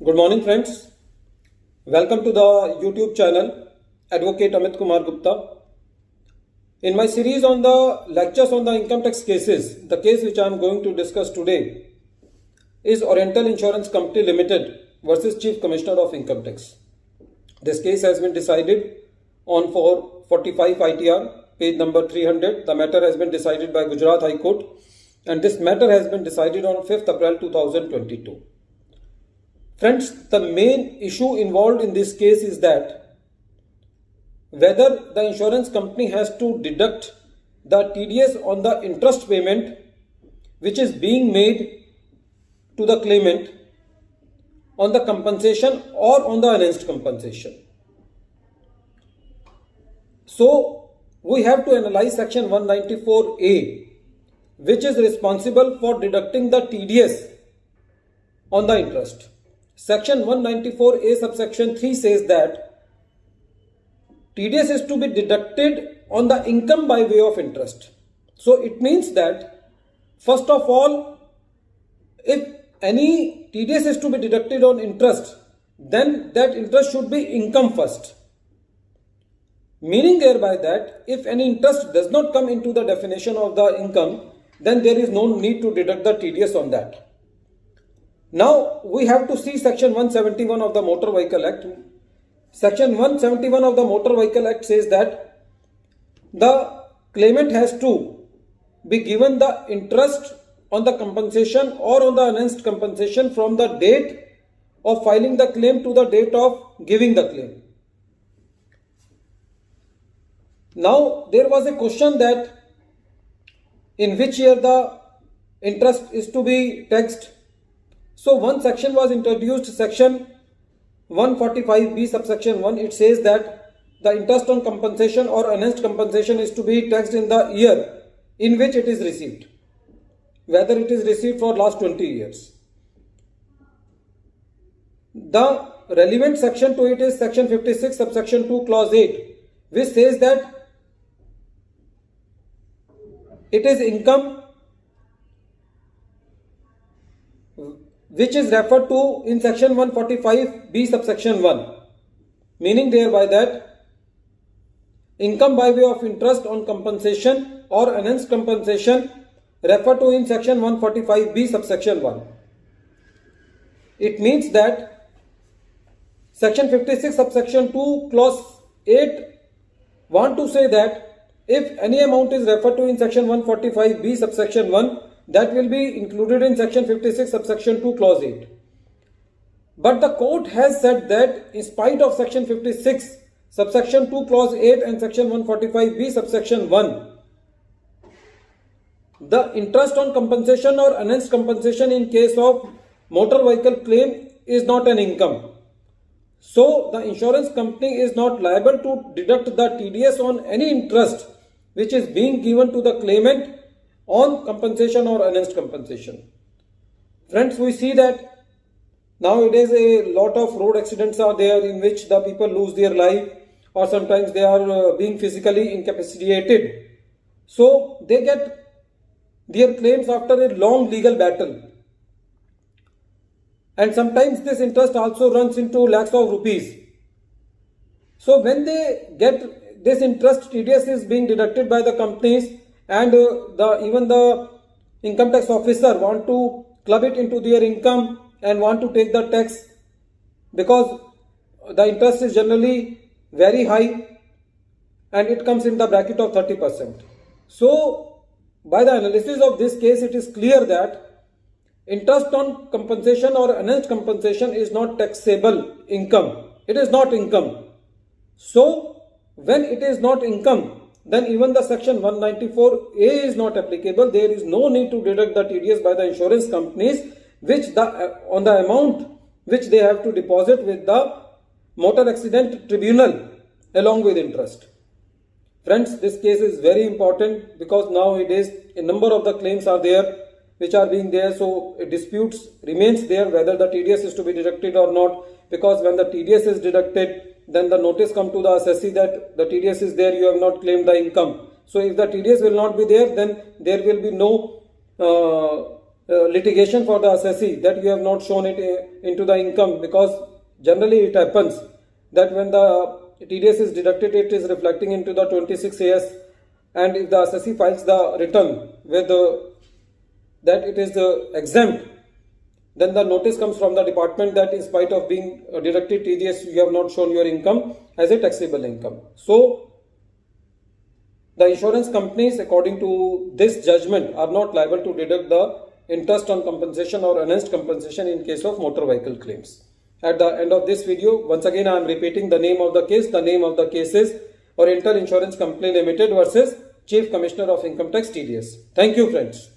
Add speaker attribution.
Speaker 1: Good morning, friends. Welcome to the YouTube channel, Advocate Amit Kumar Gupta. In my series on the lectures on the income tax cases, the case which I am going to discuss today is Oriental Insurance Company Limited versus Chief Commissioner of Income Tax. This case has been decided on 445 ITR, page number 300. The matter has been decided by Gujarat High Court, and this matter has been decided on 5th April 2022. Friends, the main issue involved in this case is that whether the insurance company has to deduct the TDS on the interest payment which is being made to the claimant on the compensation or on the enhanced compensation. So, we have to analyze section 194A, which is responsible for deducting the TDS on the interest. Section 194A subsection 3 says that TDS is to be deducted on the income by way of interest. So it means that first of all, if any TDS is to be deducted on interest, then that interest should be income first. Meaning thereby that if any interest does not come into the definition of the income, then there is no need to deduct the TDS on that. Now, we have to see section 171 of the Motor Vehicle Act. Section 171 of the Motor Vehicle Act says that the claimant has to be given the interest on the compensation or on the enhanced compensation from the date of filing the claim to the date of giving the claim. Now, there was a question that in which year the interest is to be taxed. So one section was introduced, section 145B subsection 1. It says that the interest on compensation or enhanced compensation is to be taxed in the year in which it is received, whether it is received for last 20 years. The relevant section to it is section 56 subsection 2 clause 8, which says that it is income which is referred to in section 145B subsection 1, meaning thereby that income by way of interest on compensation or enhanced compensation referred to in section 145B subsection 1. It means that section 56 subsection 2 clause 8 want to say that if any amount is referred to in section 145B subsection 1, that will be included in section 56 subsection 2 clause 8. But the court has said that in spite of section 56 subsection 2 clause 8 and section 145B subsection 1, the interest on compensation or enhanced compensation in case of motor vehicle claim is not an income. So the insurance company is not liable to deduct the TDS on any interest which is being given to the claimant on compensation or enhanced compensation. Friends, we see that nowadays a lot of road accidents are there in which the people lose their life, or sometimes they are being physically incapacitated. So they get their claims after a long legal battle. And sometimes this interest also runs into lakhs of rupees. So when they get this interest, TDS is being deducted by the companies, and even the income tax officer want to club it into their income and want to take the tax, because the interest is generally very high and it comes in the bracket of 30%. So by the analysis of this case, it is clear that interest on compensation or enhanced compensation is not taxable income. It is not income. So when it is not income, then even the section 194A is not applicable. There is no need to deduct the TDS by the insurance companies on the amount which they have to deposit with the motor accident tribunal along with interest. Friends, this case is very important because nowadays a number of the claims are there which are being there, so disputes remains there whether the TDS is to be deducted or not, because when the TDS is deducted, then the notice come to the assessee that the TDS is there, you have not claimed the income. So if the TDS will not be there, then there will be no litigation for the assessee that you have not shown it into the income, because generally it happens that when the TDS is deducted, it is reflecting into the 26 AS, and if the assessee files the return with that it is exempt, then the notice comes from the department that in spite of being deducted TDS, you have not shown your income as a taxable income. So the insurance companies, according to this judgment, are not liable to deduct the interest on compensation or enhanced compensation in case of motor vehicle claims. At the end of this video, once again I am repeating the name of the case. The name of the case is Oriental Insurance Company Limited versus Chief Commissioner of Income Tax TDS. Thank you, friends.